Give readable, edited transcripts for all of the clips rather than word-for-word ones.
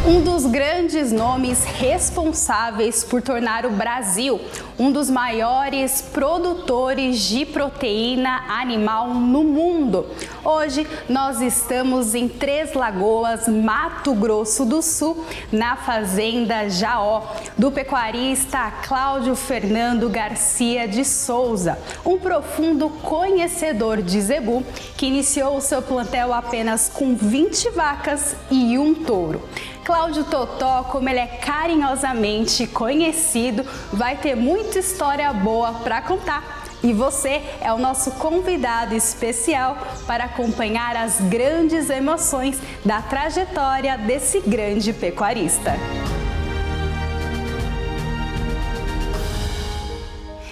Um dos grandes nomes responsáveis por tornar o Brasil um dos maiores produtores de proteína animal no mundo. Hoje nós estamos em Três Lagoas, Mato Grosso do Sul, na fazenda Jaó, do pecuarista Cláudio Fernando Garcia de Souza, um profundo conhecedor de zebu que iniciou o seu plantel apenas com 20 vacas e um touro. Cláudio Totó, como ele é carinhosamente conhecido, vai ter muita história boa para contar. E você é o nosso convidado especial para acompanhar as grandes emoções da trajetória desse grande pecuarista.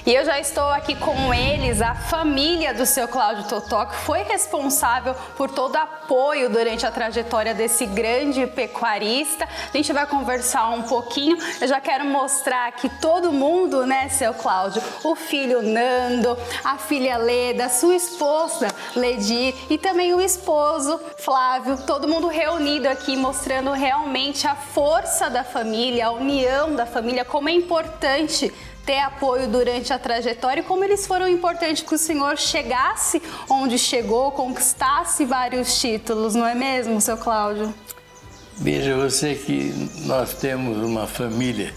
E eu já estou aqui com eles, a família do seu Cláudio Totó, que foi responsável por todo o apoio durante a trajetória desse grande pecuarista. A gente vai conversar um pouquinho. Eu já quero mostrar aqui todo mundo, né, seu Cláudio? O filho Nando, a filha Leda, sua esposa Ledir e também o esposo Flávio. Todo mundo reunido aqui, mostrando realmente a força da família, a união da família, como é importante ter apoio durante a trajetória e como eles foram importantes que o senhor chegasse onde chegou, conquistasse vários títulos, não é mesmo, seu Cláudio? Veja você que nós temos uma família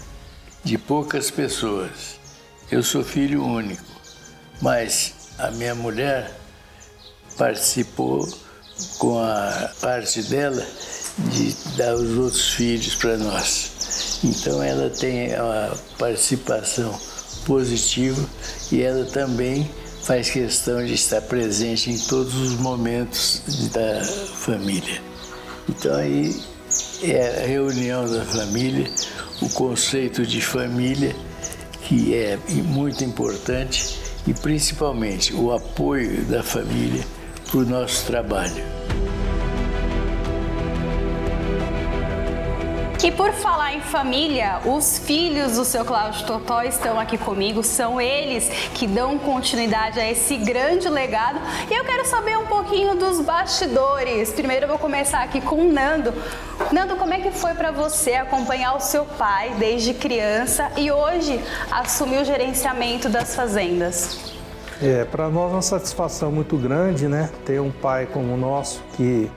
de poucas pessoas. Eu sou filho único, mas a minha mulher participou com a parte dela de dar os outros filhos para nós. Então ela tem uma participação positiva e ela também faz questão de estar presente em todos os momentos da família. Então aí é a reunião da família, o conceito de família, que é muito importante, e principalmente o apoio da família para o nosso trabalho. E por falar em família, os filhos do seu Cláudio Totó estão aqui comigo, são eles que dão continuidade a esse grande legado. E eu quero saber um pouquinho dos bastidores. Primeiro eu vou começar aqui com o Nando. Nando, como é que foi para você acompanhar o seu pai desde criança e hoje assumir o gerenciamento das fazendas? Para nós é uma satisfação muito grande, né? Ter um pai como o nosso que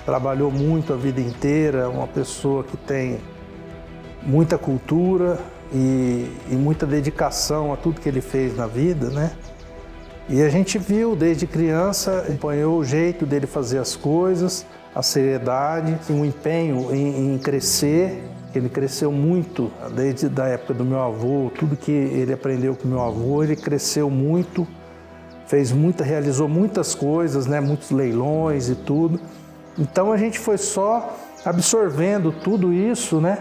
trabalhou muito a vida inteira, uma pessoa que tem muita cultura e muita dedicação a tudo que ele fez na vida, né? E a gente viu desde criança, acompanhou o jeito dele fazer as coisas, a seriedade, o empenho em crescer. Ele cresceu muito desde a época do meu avô, tudo que ele aprendeu com meu avô, ele cresceu muito, realizou muitas coisas, né? Muitos leilões e tudo. Então a gente foi só absorvendo tudo isso, né?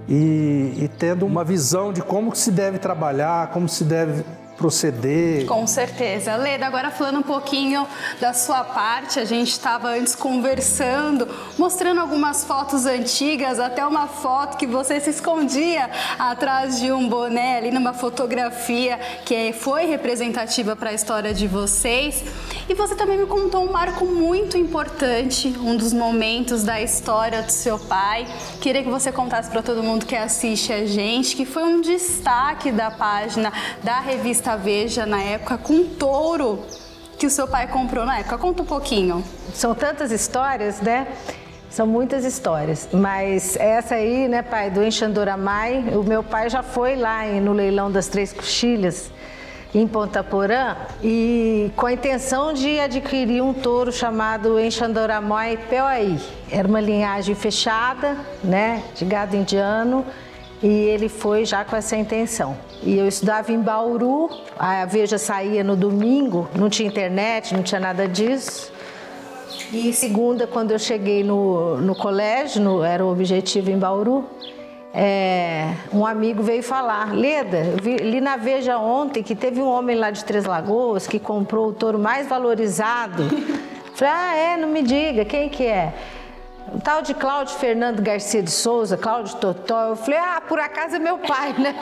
E tendo uma visão de como se deve trabalhar, como se deve proceder. Com certeza. Leda, agora falando um pouquinho da sua parte, a gente estava antes conversando, mostrando algumas fotos antigas, até uma foto que você se escondia atrás de um boné ali numa fotografia que foi representativa para a história de vocês. E você também me contou um marco muito importante, um dos momentos da história do seu pai. Queria que você contasse para todo mundo que assiste a gente, que foi um destaque da página da revista Veja na época, com um touro que o seu pai comprou na época. Conta um pouquinho. São tantas histórias, né? São muitas histórias, mas essa aí, né, pai, do Enxandoramai, o meu pai já foi lá no leilão das Três Coxilhas, em Ponta Porã, e com a intenção de adquirir um touro chamado Enxandoramai Peuaí. Era uma linhagem fechada, né, de gado indiano, e ele foi já com essa intenção. E eu estudava em Bauru, a Veja saía no domingo, não tinha internet, não tinha nada disso. E segunda, quando eu cheguei no colégio, era o Objetivo em Bauru, um amigo veio falar: Leda, eu li na Veja ontem que teve um homem lá de Três Lagoas que comprou o touro mais valorizado. Falei, não me diga, quem que é? O tal de Cláudio Fernando Garcia de Souza, Cláudio Totó, eu falei, por acaso é meu pai, né?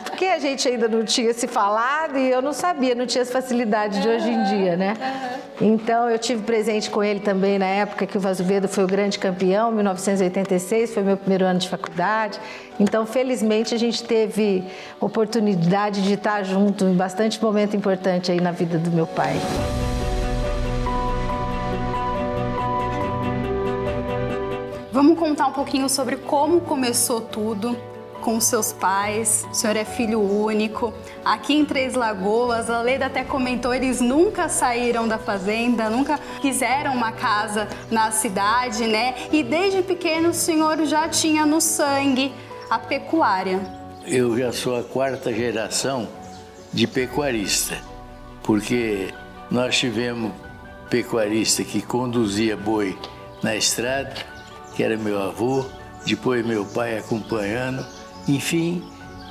Porque a gente ainda não tinha se falado e eu não sabia, não tinha essa facilidade de hoje em dia, né? Então eu tive presente com ele também na época que o Vazovedo foi o grande campeão, 1986, foi meu primeiro ano de faculdade. Então, felizmente, a gente teve oportunidade de estar junto em bastante momento importante aí na vida do meu pai. Vamos contar um pouquinho sobre como começou tudo com os seus pais. O senhor é filho único. Aqui em Três Lagoas, a Leda até comentou, eles nunca saíram da fazenda, nunca quiseram uma casa na cidade, né? E desde pequeno o senhor já tinha no sangue a pecuária. Eu já sou a 4ª geração de pecuarista, porque nós tivemos pecuarista que conduzia boi na estrada, que era meu avô, depois meu pai acompanhando. Enfim,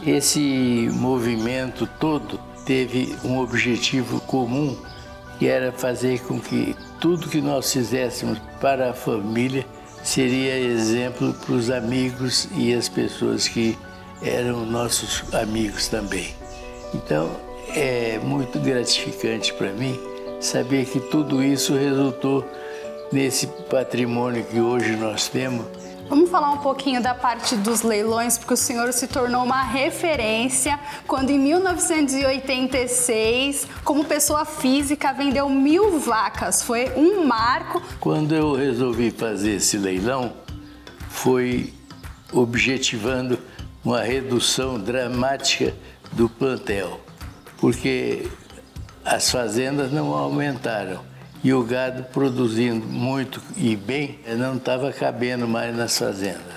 esse movimento todo teve um objetivo comum, que era fazer com que tudo que nós fizéssemos para a família seria exemplo para os amigos e as pessoas que eram nossos amigos também. Então, é muito gratificante para mim saber que tudo isso resultou nesse patrimônio que hoje nós temos. Vamos falar um pouquinho da parte dos leilões, porque o senhor se tornou uma referência quando em 1986, como pessoa física, vendeu 1000 vacas. Foi um marco. Quando eu resolvi fazer esse leilão, foi objetivando uma redução dramática do plantel, porque as fazendas não aumentaram. E o gado produzindo muito e bem, não estava cabendo mais nas fazendas.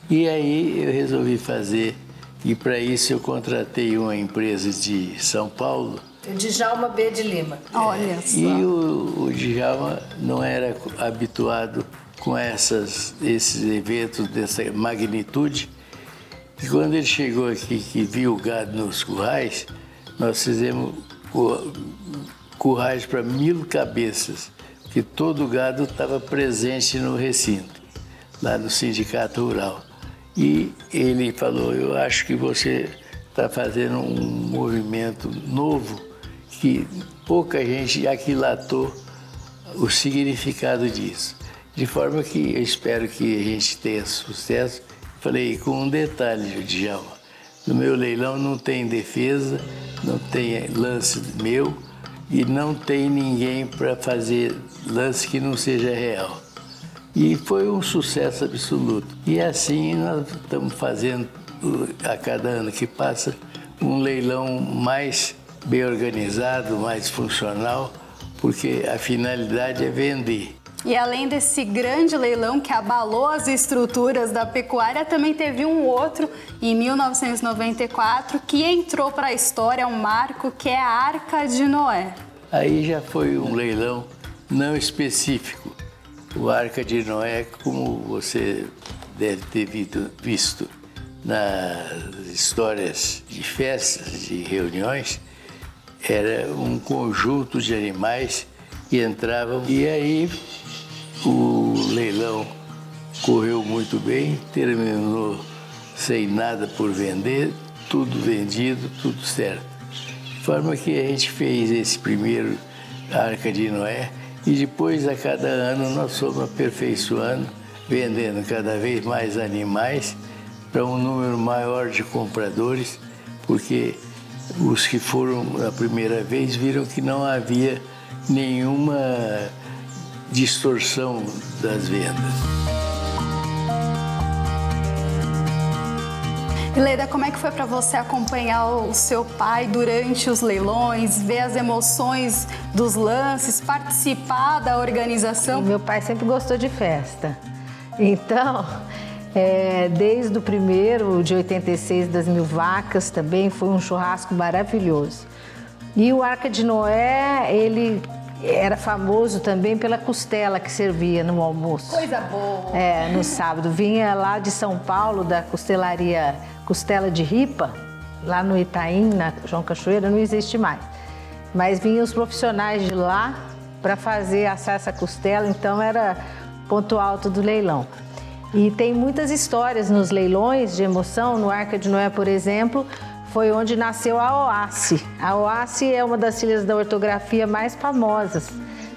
E aí eu resolvi fazer, e para isso eu contratei uma empresa de São Paulo. O Djalma B. de Lima. Olha só. E o Djalma não era habituado com esses eventos dessa magnitude. E quando ele chegou aqui, que viu o gado nos currais, nós fizemos currais para 1000 cabeças, que todo o gado estava presente no recinto, lá no Sindicato Rural. E ele falou, eu acho que você está fazendo um movimento novo que pouca gente aquilatou o significado disso. De forma que eu espero que a gente tenha sucesso. Falei, com um detalhe, Djalma, no meu leilão não tem defesa, não tem lance meu, e não tem ninguém para fazer lance que não seja real. E foi um sucesso absoluto. E assim nós estamos fazendo, a cada ano que passa, um leilão mais bem organizado, mais funcional, porque a finalidade é vender. E além desse grande leilão que abalou as estruturas da pecuária, também teve um outro em 1994 que entrou para a história, um marco, que é a Arca de Noé. Aí já foi um leilão não específico. O Arca de Noé, como você deve ter visto nas histórias de festas, de reuniões, era um conjunto de animais que entravam. E aí o leilão correu muito bem, terminou sem nada por vender, tudo vendido, tudo certo. De forma que a gente fez esse primeiro Arca de Noé e depois, a cada ano, nós fomos aperfeiçoando, vendendo cada vez mais animais para um número maior de compradores, porque os que foram a primeira vez viram que não havia nenhuma distorção das vendas. E Leda, como é que foi para você acompanhar o seu pai durante os leilões, ver as emoções dos lances, participar da organização? Meu pai sempre gostou de festa. Então, desde o primeiro, de 86, das 1000 vacas, também foi um churrasco maravilhoso. E o Arca de Noé, ele era famoso também pela costela que servia no almoço. Coisa boa! No sábado. Vinha lá de São Paulo, da costelaria Costela de Ripa, lá no Itaim, na João Cachoeira, não existe mais. Mas vinham os profissionais de lá para fazer assar essa costela, então era ponto alto do leilão. E tem muitas histórias nos leilões de emoção. No Arca de Noé, por exemplo, foi onde nasceu a OASSE. A OASSE é uma das filhas da ortografia mais famosas,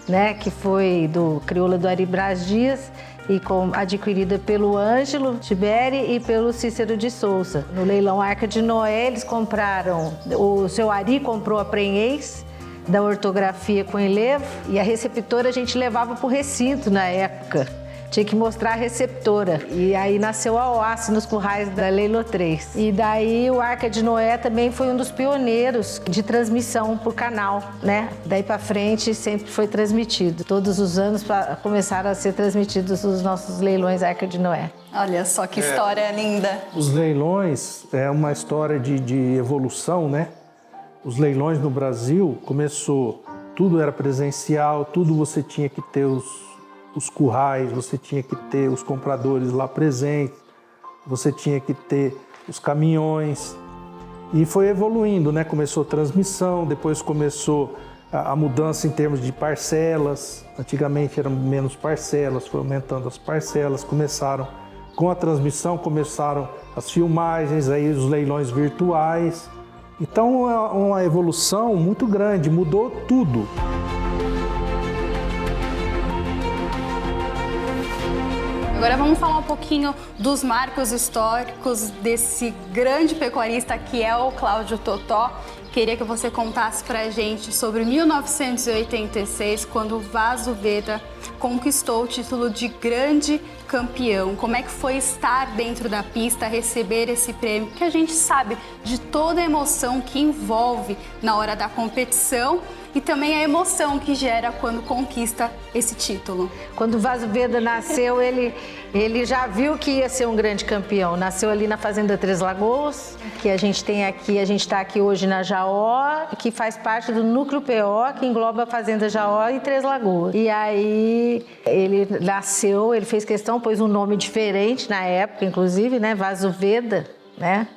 né? Que foi do crioula do Ari Braz Dias e adquirida pelo Ângelo Tiberi e pelo Cícero de Souza. No leilão Arca de Noé, eles compraram, o seu Ari comprou a prenhez da ortografia com enlevo e a receptora a gente levava para o recinto na época. Tinha que mostrar a receptora. E aí nasceu a OASSE nos currais da Leilo 3. E daí o Arca de Noé também foi um dos pioneiros de transmissão por canal, né? Daí para frente sempre foi transmitido. Todos os anos começaram a ser transmitidos os nossos leilões Arca de Noé. Olha só que história linda. Os leilões é uma história de evolução, né? Os leilões no Brasil começou, tudo era presencial, tudo você tinha que ter os currais, você tinha que ter os compradores lá presentes, você tinha que ter os caminhões. E foi evoluindo, né? Começou a transmissão, depois começou a mudança em termos de parcelas. Antigamente eram menos parcelas, foi aumentando as parcelas. Com a transmissão, começaram as filmagens, aí os leilões virtuais. Então é uma evolução muito grande, mudou tudo. Agora vamos falar um pouquinho dos marcos históricos desse grande pecuarista que é o Cláudio Totó. Queria que você contasse pra gente sobre 1986, quando o Vaso Veda conquistou o título de grande campeão. Como é que foi estar dentro da pista, receber esse prêmio, que a gente sabe de toda a emoção que envolve na hora da competição e também a emoção que gera quando conquista esse título. Quando o Vaso Veda nasceu, ele já viu que ia ser um grande campeão. Nasceu ali na Fazenda Três Lagoas, que a gente tem aqui, a gente está aqui hoje na Jaó, que faz parte do núcleo PO, que engloba a Fazenda Jaó e Três Lagoas. E aí ele nasceu, ele fez questão, pôs um nome diferente na época, inclusive, né? Vaso Veda, né?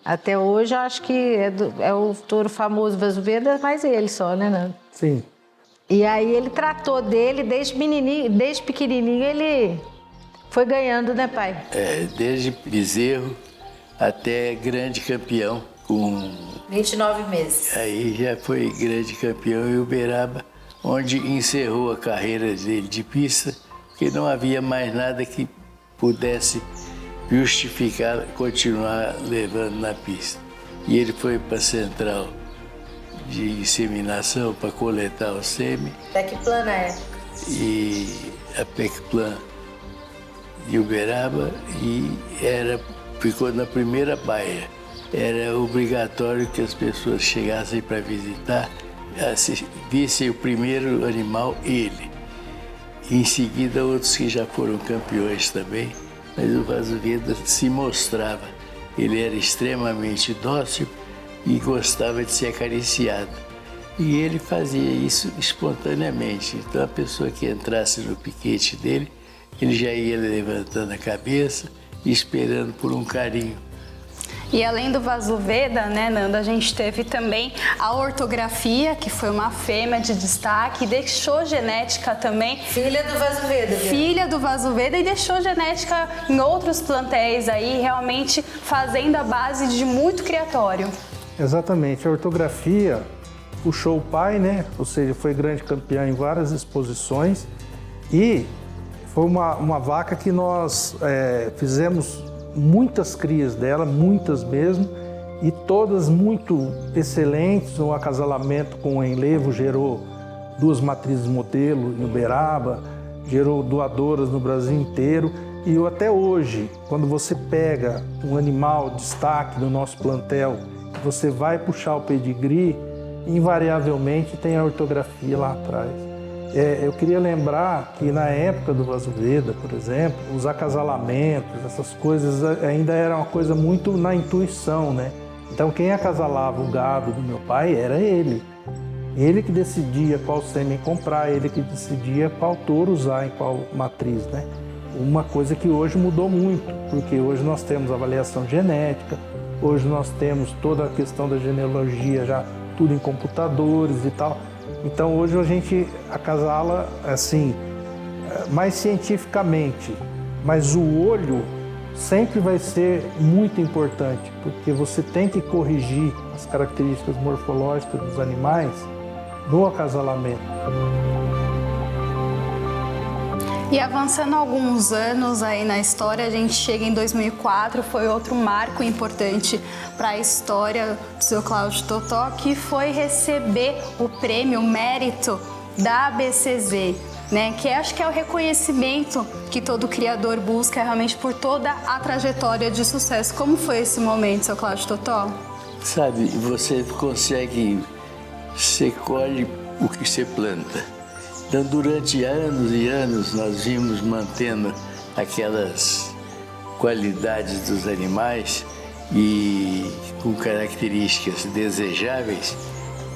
Até hoje eu acho que é o touro famoso Vaso Veda, mas ele só, né, Nando? Sim. E aí ele tratou dele desde pequenininho, ele foi ganhando, né, pai? Desde bezerro até grande campeão, com 29 meses. Aí já foi grande campeão em Uberaba, onde encerrou a carreira dele de pista, porque não havia mais nada que pudesse justificar continuar levando na pista. E ele foi para a central de inseminação para coletar o sêmen. Tecplan na época. E a Tecplan de Uberaba e ficou na primeira baia. Era obrigatório que as pessoas chegassem para visitar, vissem o primeiro animal, ele. Em seguida, outros que já foram campeões também, mas o Vaso Veda se mostrava. Ele era extremamente dócil e gostava de ser acariciado. E ele fazia isso espontaneamente. Então, a pessoa que entrasse no piquete dele, ele já ia levantando a cabeça e esperando por um carinho. E além do Vaso Veda, né, Nanda, a gente teve também a ortografia, que foi uma fêmea de destaque, deixou genética também. Filha do Vaso Veda. Filha do Vaso Veda e deixou genética em outros plantéis aí, realmente fazendo a base de muito criatório. Exatamente, a ortografia puxou o pai, né? Ou seja, foi grande campeã em várias exposições e foi uma vaca que nós fizemos muitas crias dela, muitas mesmo, e todas muito excelentes. O acasalamento com o enlevo gerou 2 matrizes modelo em Uberaba, gerou doadoras no Brasil inteiro. E até hoje, quando você pega um animal destaque do nosso plantel, você vai puxar o pedigree, invariavelmente tem a ortografia lá atrás. Eu queria lembrar que na época do Vaso Veda, por exemplo, os acasalamentos, essas coisas ainda era uma coisa muito na intuição, né? Então quem acasalava o gado do meu pai era ele. Ele que decidia qual sêmen comprar, ele que decidia qual touro usar em qual matriz, né? Uma coisa que hoje mudou muito, porque hoje nós temos avaliação genética, hoje nós temos toda a questão da genealogia já tudo em computadores e tal. Então hoje a gente acasala assim, mais cientificamente, mas o olho sempre vai ser muito importante, porque você tem que corrigir as características morfológicas dos animais no acasalamento. E avançando alguns anos aí na história, a gente chega em 2004, foi outro marco importante para a história do seu Cláudio Totó, que foi receber o prêmio Mérito da ABCZ, né? Que acho que é o reconhecimento que todo criador busca realmente por toda a trajetória de sucesso. Como foi esse momento, seu Cláudio Totó? Sabe, você colhe o que você planta. Então, durante anos e anos, nós vimos mantendo aquelas qualidades dos animais e com características desejáveis,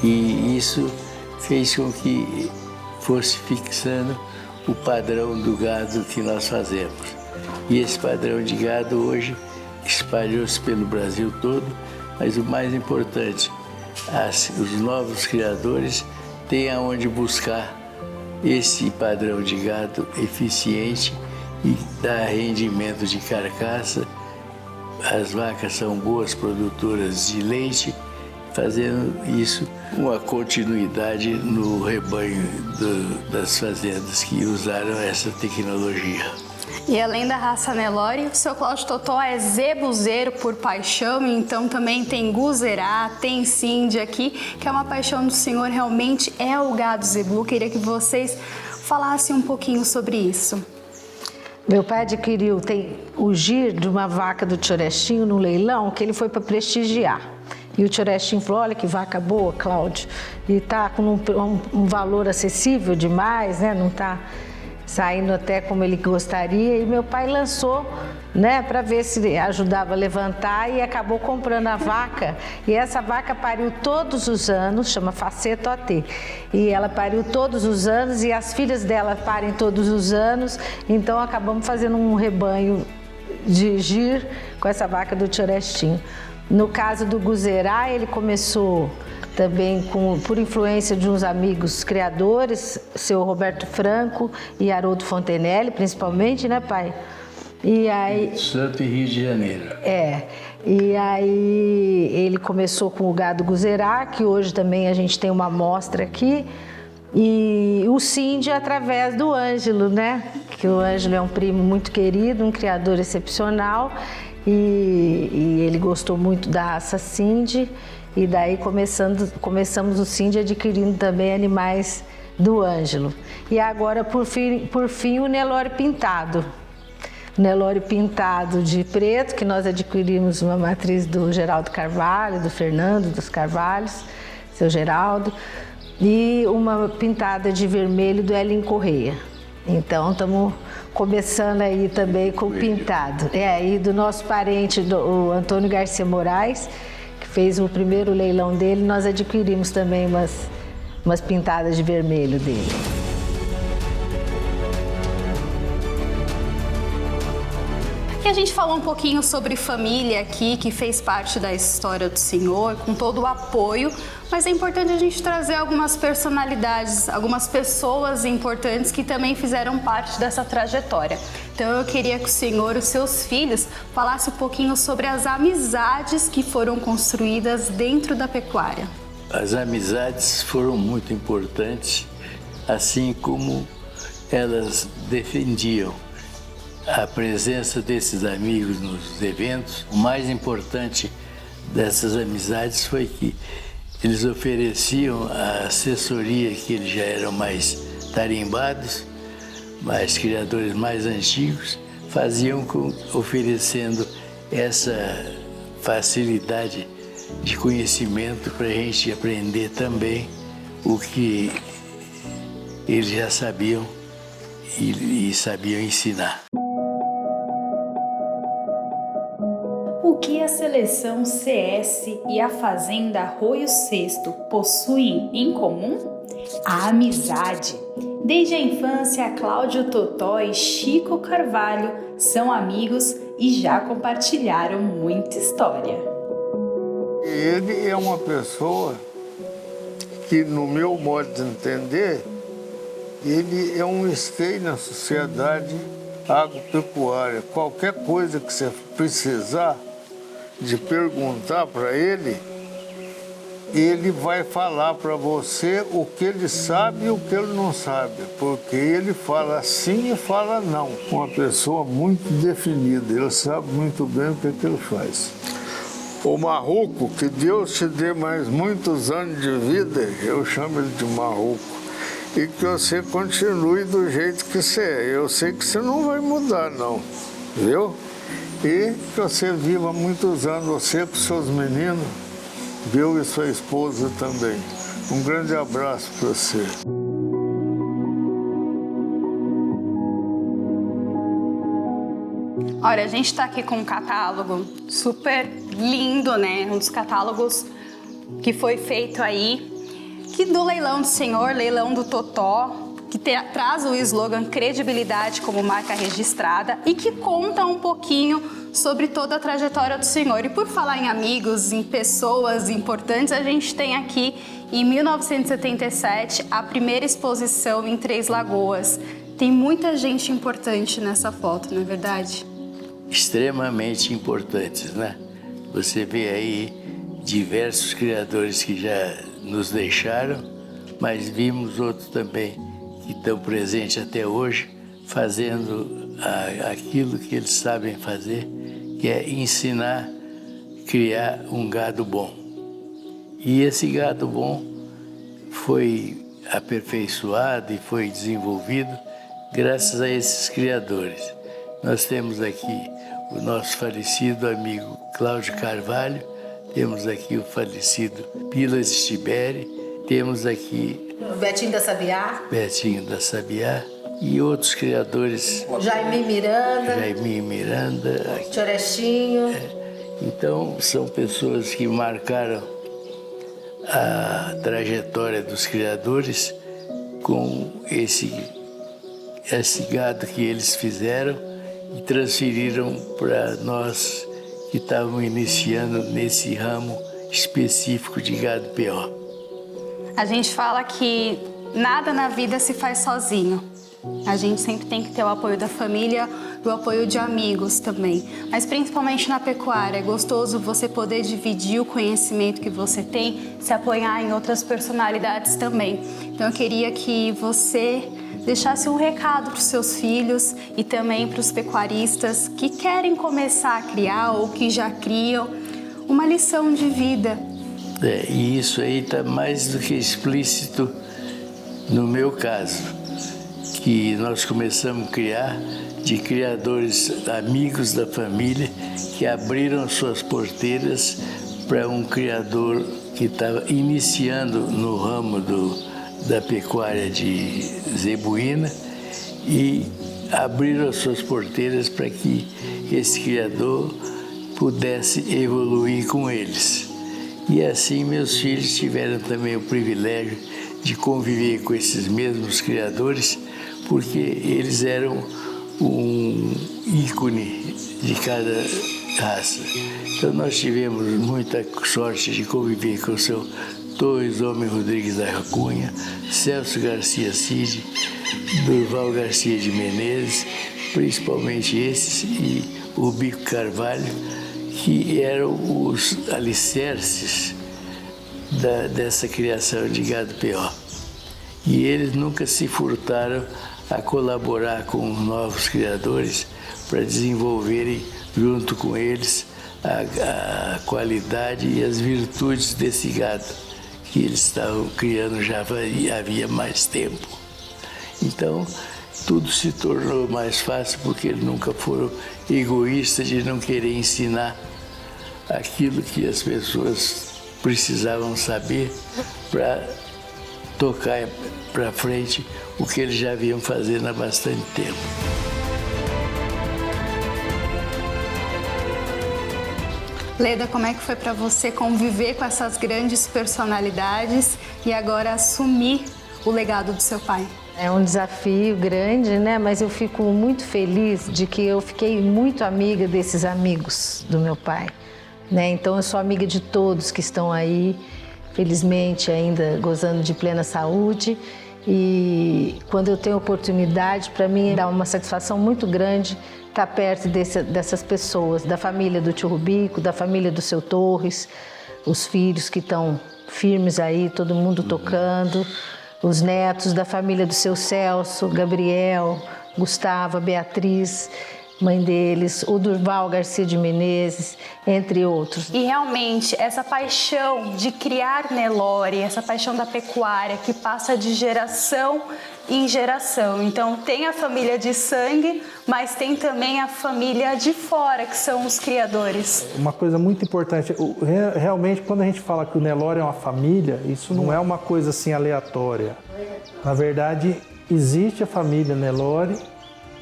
e isso fez com que fosse fixando o padrão do gado que nós fazemos. E esse padrão de gado hoje espalhou-se pelo Brasil todo, mas o mais importante, os novos criadores têm aonde buscar esse padrão de gado eficiente e dá rendimento de carcaça. As vacas são boas produtoras de leite, fazendo isso uma continuidade no rebanho das fazendas que usaram essa tecnologia. E além da raça Nelore, o seu Cláudio Totó é zebuzeiro por paixão, então também tem Guzerá, tem Cindy aqui, que é uma paixão do senhor, realmente é o gado zebu. Queria que vocês falassem um pouquinho sobre isso. Meu pai adquiriu o gir de uma vaca do Tiorestinho no leilão, que ele foi para prestigiar. E o Tiorestinho falou, olha que vaca boa, Cláudio, e tá com um valor acessível demais, né? Não tá saindo até como ele gostaria, e meu pai lançou, né, para ver se ajudava a levantar, e acabou comprando a vaca, e essa vaca pariu todos os anos, chama Faceto OT, e ela pariu todos os anos, e as filhas dela parem todos os anos, então acabamos fazendo um rebanho de gir com essa vaca do Tiorestinho. No caso do Guzerá, ele começou também por influência de uns amigos criadores, seu Roberto Franco e Haroldo Fontenelle, principalmente, né, pai? E aí, Santo e Rio de Janeiro. E aí ele começou com o gado Guzerá, que hoje também a gente tem uma amostra aqui, e o Cindy através do Ângelo, né? Que o Ângelo é um primo muito querido, um criador excepcional, e ele gostou muito da raça Cindy. E daí começamos o Cindy adquirindo também animais do Ângelo. E agora, por fim, o Nelore pintado. O Nelore pintado de preto, que nós adquirimos uma matriz do Geraldo Carvalho, do Fernando dos Carvalhos, seu Geraldo, e uma pintada de vermelho do Hélio Correia. Então, estamos começando aí também com o pintado. E do nosso parente, o Antônio Garcia Moraes, fez o primeiro leilão dele, nós adquirimos também umas pintadas de vermelho dele. E a gente falou um pouquinho sobre família aqui, que fez parte da história do senhor, com todo o apoio, mas é importante a gente trazer algumas personalidades, algumas pessoas importantes que também fizeram parte dessa trajetória. Então eu queria que o senhor, os seus filhos, falassem um pouquinho sobre as amizades que foram construídas dentro da pecuária. As amizades foram muito importantes, assim como elas defendiam a presença desses amigos nos eventos. O mais importante dessas amizades foi que eles ofereciam a assessoria, que eles já eram mais tarimbados, mas criadores mais antigos, oferecendo essa facilidade de conhecimento para a gente aprender também o que eles já sabiam e sabiam ensinar. O que a seleção CS e a fazenda Arroio Sexto possuem em comum? A amizade. Desde a infância, Cláudio Totó e Chico Carvalho são amigos e já compartilharam muita história. Ele é uma pessoa que, no meu modo de entender, ele é um esteio na sociedade agropecuária. Qualquer coisa que você precisar de perguntar para ele, ele vai falar para você o que ele sabe e o que ele não sabe, porque ele fala sim e fala não. Uma pessoa muito definida, ele sabe muito bem o que ele faz. O Marruco, que Deus te dê mais muitos anos de vida, eu chamo ele de Marruco, e que você continue do jeito que você é. Eu sei que você não vai mudar, não, viu? E que você viva muitos anos, você com seus meninos, Bill e sua esposa também. Um grande abraço para você. Olha, a gente está aqui com um catálogo super lindo, né? Um dos catálogos que foi feito aí, que do Leilão do Senhor, Leilão do Totó, que traz o slogan credibilidade como marca registrada e que conta um pouquinho sobre toda a trajetória do Senhor. E por falar em amigos, em pessoas importantes, a gente tem aqui, em 1977, a primeira exposição em Três Lagoas. Tem muita gente importante nessa foto, não é verdade? Extremamente importantes, né? Você vê aí diversos criadores que já nos deixaram, mas vimos outros também que estão presentes até hoje, fazendo aquilo que eles sabem fazer, que é ensinar, criar um gado bom. E esse gado bom foi aperfeiçoado e foi desenvolvido graças a esses criadores. Nós temos aqui o nosso falecido amigo Cláudio Carvalho, temos aqui o falecido Pilas Stiberi, temos aqui Betinho da Sabiá. Betinho da Sabiá e outros criadores. Jaime Miranda. Chorestinho. Então, são pessoas que marcaram a trajetória dos criadores com esse gado que eles fizeram e transferiram para nós que estávamos iniciando nesse ramo específico de gado PO. A gente fala que nada na vida se faz sozinho. A gente sempre tem que ter o apoio da família e o apoio de amigos também. Mas principalmente na pecuária, é gostoso você poder dividir o conhecimento que você tem, se apoiar em outras personalidades também. Então eu queria que você deixasse um recado para os seus filhos e também para os pecuaristas que querem começar a criar ou que já criam, uma lição de vida. E isso aí está mais do que explícito no meu caso, que nós começamos a criar de criadores amigos da família que abriram suas porteiras para um criador que estava iniciando no ramo da pecuária de zebuína e abriram as suas porteiras para que esse criador pudesse evoluir com eles. E assim meus filhos tiveram também o privilégio de conviver com esses mesmos criadores, porque eles eram um ícone de cada raça. Então nós tivemos muita sorte de conviver com o seu Torres Homem Rodrigues da Cunha, Celso Garcia Cid, Durval Garcia de Menezes, principalmente esses, e o Bico Carvalho, que eram os alicerces dessa criação de gado PO. E eles nunca se furtaram a colaborar com os novos criadores para desenvolverem junto com eles a qualidade e as virtudes desse gado que eles estavam criando já havia mais tempo. Então, tudo se tornou mais fácil porque eles nunca foram egoístas de não querer ensinar aquilo que as pessoas precisavam saber para tocar para frente o que eles já vinham fazendo há bastante tempo. Leda, como é que foi para você conviver com essas grandes personalidades e agora assumir o legado do seu pai? É um desafio grande, né? Mas eu fico muito feliz de que eu fiquei muito amiga desses amigos do meu pai, né? Então eu sou amiga de todos que estão aí, felizmente ainda gozando de plena saúde. E quando eu tenho oportunidade, para mim dá uma satisfação muito grande estar perto dessas pessoas, da família do tio Rubico, da família do seu Torres, os filhos que estão firmes aí, todo mundo tocando, os netos da família do seu Celso, Gabriel, Gustavo, Beatriz, mãe deles, o Durval Garcia de Menezes, entre outros. E realmente essa paixão de criar Nelore, essa paixão da pecuária que passa de geração em geração. Então tem a família de sangue, mas tem também a família de fora, que são os criadores. Uma coisa muito importante, realmente quando a gente fala que o Nelore é uma família, isso não é uma coisa assim aleatória. Na verdade, existe a família Nelore,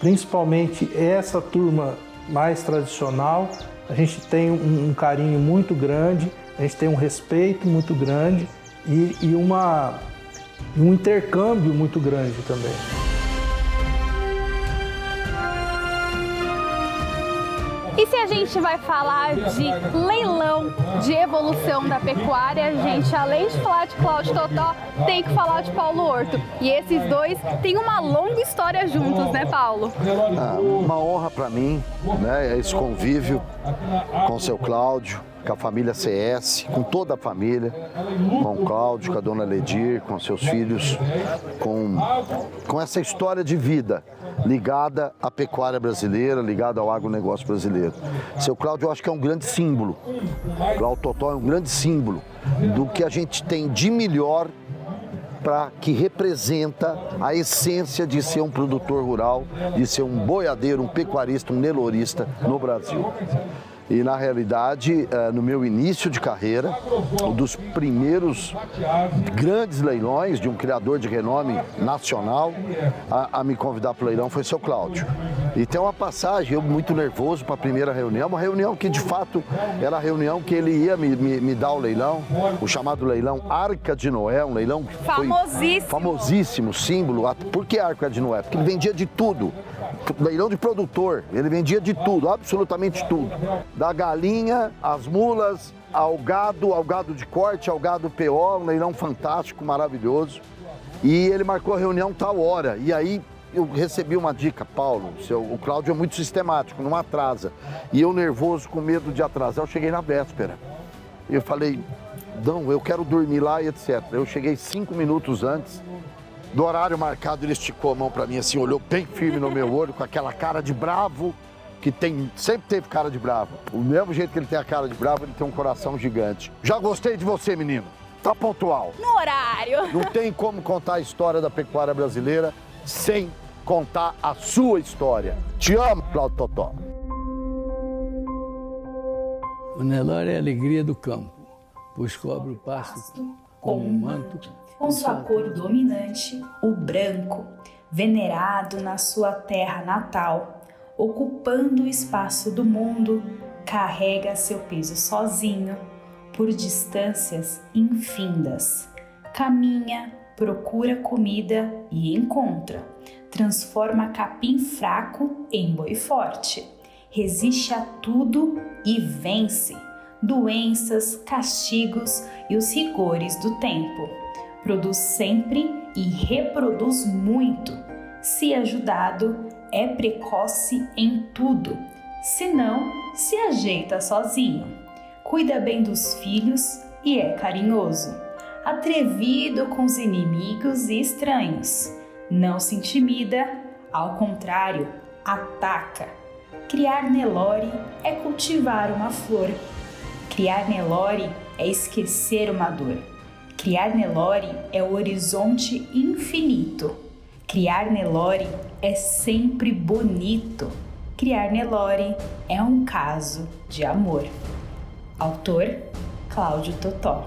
principalmente essa turma mais tradicional, a gente tem um carinho muito grande, a gente tem um respeito muito grande e um intercâmbio muito grande também. E se a gente vai falar de leilão, de evolução da pecuária, a gente, além de falar de Cláudio Totó, tem que falar de Paulo Horto. E esses dois têm uma longa história juntos, né, Paulo? Uma honra para mim, né, esse convívio com o seu Cláudio, com a família CS, com toda a família, com o Cláudio, com a dona Ledir, com seus filhos, com essa história de vida ligada à pecuária brasileira, ligada ao agronegócio brasileiro. Seu Cláudio, eu acho que é um grande símbolo. O Cláudio Totó é um grande símbolo do que a gente tem de melhor que representa a essência de ser um produtor rural, de ser um boiadeiro, um pecuarista, um nelorista no Brasil. E, na realidade, no meu início de carreira, um dos primeiros grandes leilões de um criador de renome nacional a me convidar para o leilão foi seu Cláudio. E tem uma passagem, eu muito nervoso para a primeira reunião, uma reunião que, de fato, era a reunião que ele ia me dar o leilão, o chamado leilão Arca de Noé, um leilão que foi famosíssimo, símbolo. Por que Arca de Noé? Porque ele vendia de tudo. Leilão de produtor, ele vendia de tudo, absolutamente tudo. Da galinha, às mulas, ao gado de corte, ao gado PO, um leilão fantástico, maravilhoso. E ele marcou a reunião tal hora. E aí eu recebi uma dica, Paulo, o Cláudio é muito sistemático, não atrasa. E eu nervoso, com medo de atrasar, eu cheguei na véspera. Eu falei, não, eu quero dormir lá e etc. Eu cheguei 5 minutos antes do horário marcado, ele esticou a mão pra mim assim, olhou bem firme no meu olho, com aquela cara de bravo, que sempre teve cara de bravo. O mesmo jeito que ele tem a cara de bravo, ele tem um coração gigante. Já gostei de você, menino. Tá pontual. No horário. Não tem como contar a história da pecuária brasileira sem contar a sua história. Te amo, Cláudio Totó. O Nelore é a alegria do campo, pois cobre o pasto com um manto. Com sua cor dominante, o branco, venerado na sua terra natal, ocupando o espaço do mundo, carrega seu peso sozinho, por distâncias infindas. Caminha, procura comida e encontra. Transforma capim fraco em boi forte. Resiste a tudo e vence doenças, castigos e os rigores do tempo. Produz sempre e reproduz muito. Se ajudado, é precoce em tudo. Se não, se ajeita sozinho. Cuida bem dos filhos e é carinhoso. Atrevido com os inimigos e estranhos. Não se intimida, ao contrário, ataca. Criar Nelore é cultivar uma flor. Criar Nelore é esquecer uma dor. Criar Nelore é o horizonte infinito. Criar Nelore é sempre bonito. Criar Nelore é um caso de amor. Autor, Cláudio Totó.